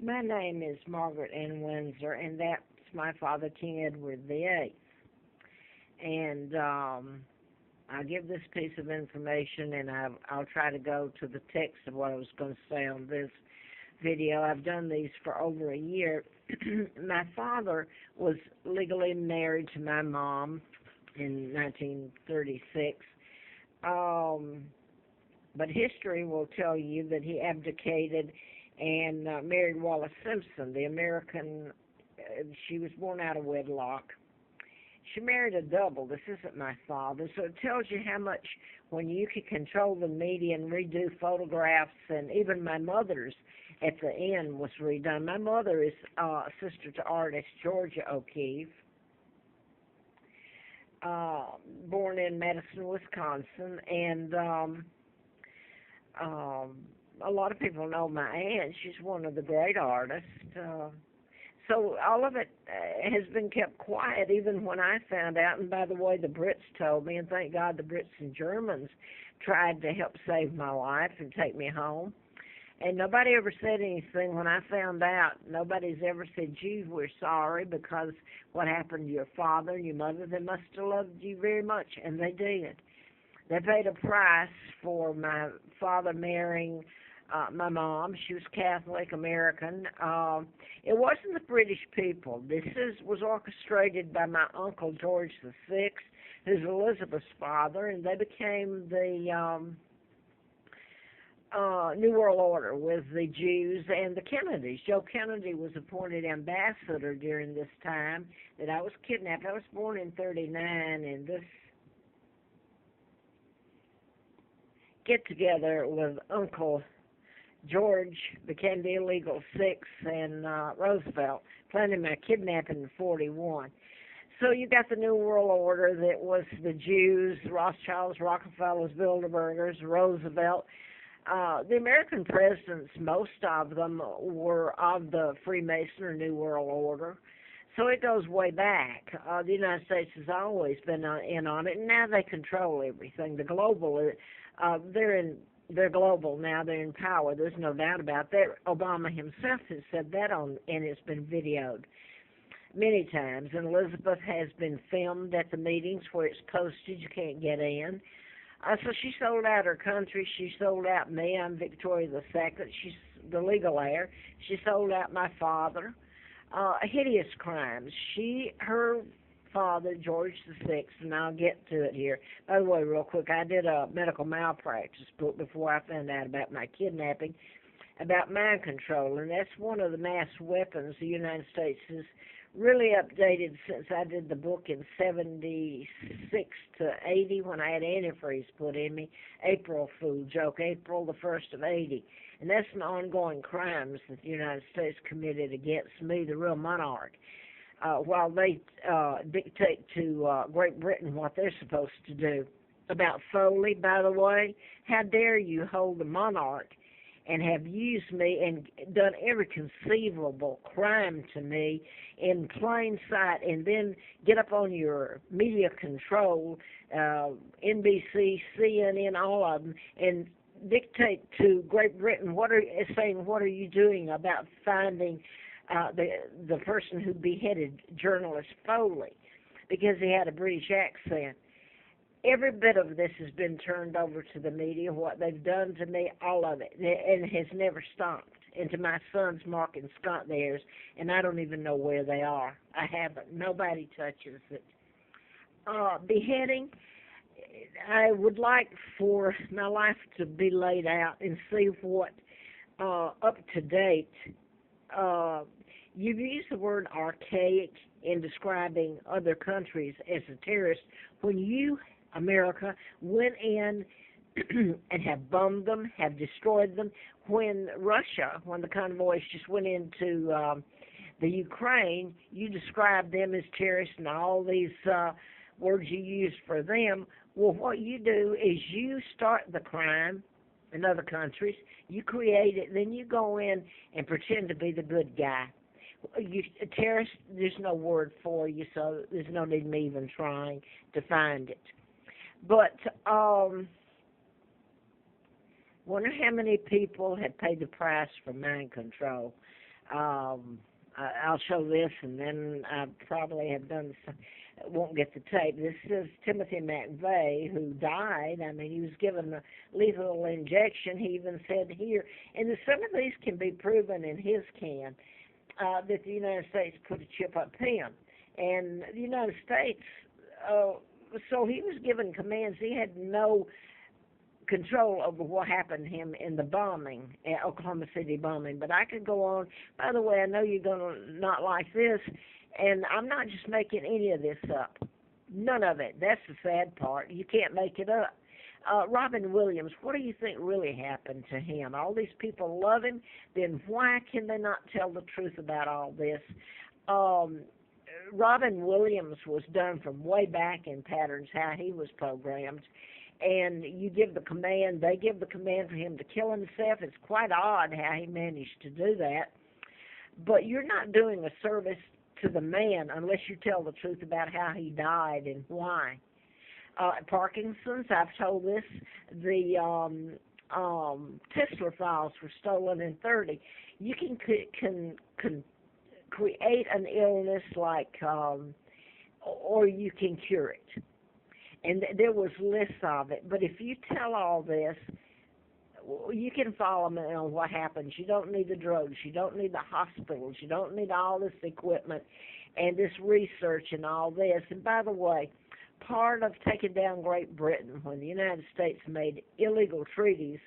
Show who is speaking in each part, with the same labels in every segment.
Speaker 1: My name is Margaret Ann Windsor, and that's my father, King Edward VIII. And I'll give this piece of information, and I'll try to go to the text of what I was going to say on this video. I've done these for over a year. My father was legally married to my mom in 1936. Um, but history will tell you that he abdicated and married Wallace Simpson, the American. She was born out of wedlock. She married a double. This isn't my father, so it tells you how much when you can control the media and redo photographs, and even my mother's at the end was redone. My mother is sister to artist Georgia O'Keeffe, uh, born in Madison, Wisconsin, and um, a lot of people know my aunt. She's one of the great artists. So all of it has been kept quiet, even when I found out. And by the way, the Brits told me, and thank God the Brits and Germans tried to help save my life and take me home. And nobody ever said anything when I found out. Nobody's ever said, gee, we're sorry because what happened to your father and your mother, they must have loved you very much, and they did. They paid a price for my father marrying my mom. She was Catholic American. It wasn't the British people. Was orchestrated by my uncle George VI, who's Elizabeth's father, and they became the New World Order with the Jews and the Kennedys. Joe Kennedy was appointed ambassador during this time that I was kidnapped. I was born in '39, and this get together with Uncle George became the illegal six, and Roosevelt planning my kidnapping in '41. So you got the New World Order that was the Jews, Rothschilds, Rockefellers, Bilderbergers, Roosevelt. The American presidents, most of them were of the Freemason or New World Order. So it goes way back. The United States has always been in on it, and now they control everything. The global, they're global now. They're in power. There's no doubt about that. Obama himself has said that and it's been videoed many times. And Elizabeth has been filmed at the meetings where it's posted. You can't get in. So she sold out her country. She sold out me. I'm Victoria II. She's the legal heir. She sold out my father. Hideous crimes. Her father, George VI, and I'll get to it here. By the way, real quick, I did a medical malpractice book before I found out about my kidnapping, about mind control, and that's one of the mass weapons the United States has really updated since I did the book in '76 to '80 when I had antifreeze put in me. April Fool joke, April the 1st of '80. And that's an ongoing crimes that the United States committed against me, the real monarch, while they dictate to Great Britain what they're supposed to do. About Foley, by the way, how dare you hold the monarch and have used me and done every conceivable crime to me in plain sight, and then get up on your media control, NBC, CNN, all of them, and dictate to Great Britain what are you doing about finding the person who beheaded journalist Foley because he had a British accent. Every bit of this has been turned over to the media, what they've done to me, all of it, and has never stopped. And to my sons, Mark and Scott, theirs, and I don't even know where they are. I haven't. Nobody touches it. Beheading, I would like for my life to be laid out and see what up to date. Uh, you've used the word archaic in describing other countries as a terrorist when you, America, went in and have bombed them, have destroyed them. When the convoys just went into the Ukraine, you described them as terrorists and all these words you used for them. Well, what you do is you start the crime in other countries, you create it, then you go in and pretend to be the good guy. A terrorist, there's no word for you, so there's no need in me even trying to find it. But wonder how many people have paid the price for mind control. I'll show this, and then I probably have done some, won't get the tape. This is Timothy McVeigh, who died. I mean, he was given a lethal injection. He even said here, and some of these can be proven in his can, that the United States put a chip up him. And the United States, so he was given commands. He had no control over what happened to him in the bombing, Oklahoma City bombing. But I could go on. By the way, I know you're going to not like this, and I'm not just making any of this up. None of it. That's the sad part. You can't make it up. Robin Williams, what do you think really happened to him? All these people love him, then why can they not tell the truth about all this? Robin Williams was done from way back in patterns, how he was programmed. And you give the command, they give the command for him to kill himself. It's quite odd how he managed to do that. But you're not doing a service to the man unless you tell the truth about how he died and why. Parkinson's, I've told this, the Tesla files were stolen in 30. You can create an illness like, or you can cure it. And there was lists of it. But if you tell all this, you can follow me on what happens. You don't need the drugs. You don't need the hospitals. You don't need all this equipment and this research and all this. And by the way, part of taking down Great Britain, when the United States made illegal treaties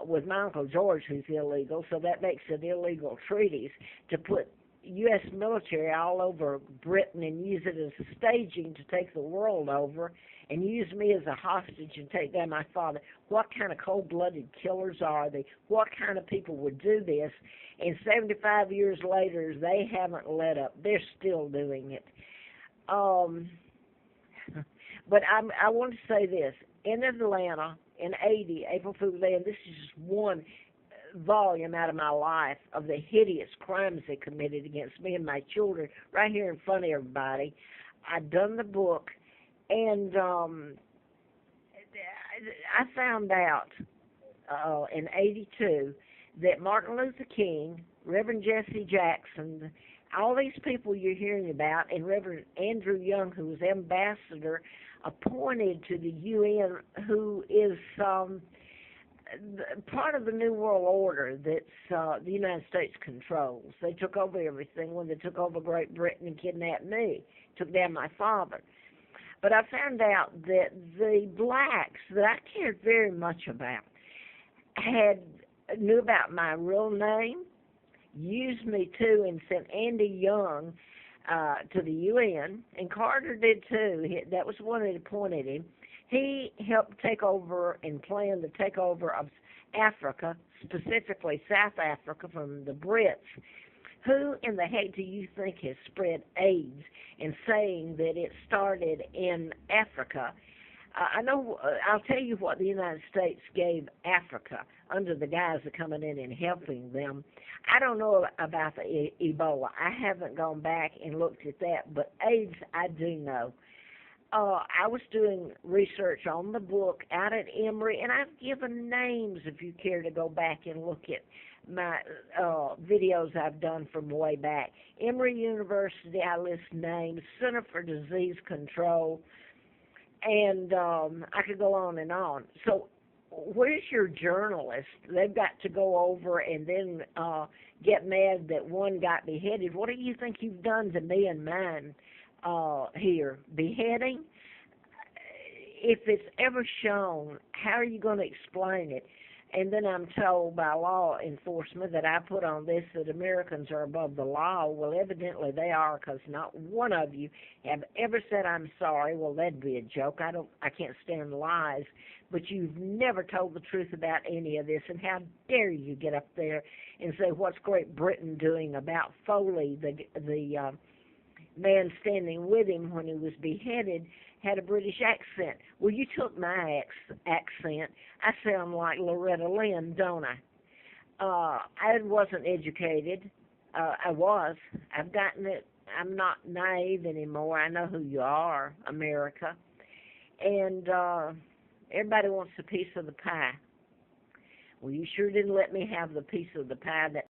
Speaker 1: with my Uncle George, who's illegal, so that makes it illegal treaties, to put U.S. military all over Britain and use it as a staging to take the world over and use me as a hostage and take down my father. What kind of cold-blooded killers are they? What kind of people would do this? And 75 years later, they haven't let up. They're still doing it. But I want to say this. In Atlanta, in 80, April Fool's Day, and this is just one volume out of my life of the hideous crimes they committed against me and my children right here in front of everybody. I'd done the book, and I found out in 82 that Martin Luther King, Reverend Jesse Jackson, all these people you're hearing about, and Reverend Andrew Young, who was ambassador appointed to the UN, who is part of the New World Order that the United States controls. They took over everything when they took over Great Britain and kidnapped me, took down my father. But I found out that the blacks that I cared very much about knew about my real name, used me too, and sent Andy Young to the UN, and Carter did too. That was the one that appointed him. He helped take over and plan the takeover of Africa, specifically South Africa, from the Brits. Who in the heck do you think has spread AIDS and saying that it started in Africa? I know. I'll tell you what the United States gave Africa under the guise of coming in and helping them. I don't know about the Ebola. I haven't gone back and looked at that, but AIDS I do know. I was doing research on the book out at Emory, and I've given names if you care to go back and look at my videos I've done from way back. Emory University, I list names, Center for Disease Control, and I could go on and on. So where's your journalist? They've got to go over and then get mad that one got beheaded. What do you think you've done to me and mine here? Beheading? If it's ever shown, how are you going to explain it? And then I'm told by law enforcement that I put on this that Americans are above the law. Well, evidently they are, because not one of you have ever said I'm sorry. Well, that'd be a joke. I can't stand lies. But you've never told the truth about any of this. And how dare you get up there and say what's Great Britain doing about Foley, the man standing with him when he was beheaded, had a British accent. Well, you took my accent. I sound like Loretta Lynn, don't I? I wasn't educated. I was. I've gotten it. I'm not naive anymore. I know who you are, America. And everybody wants a piece of the pie. Well, you sure didn't let me have the piece of the pie that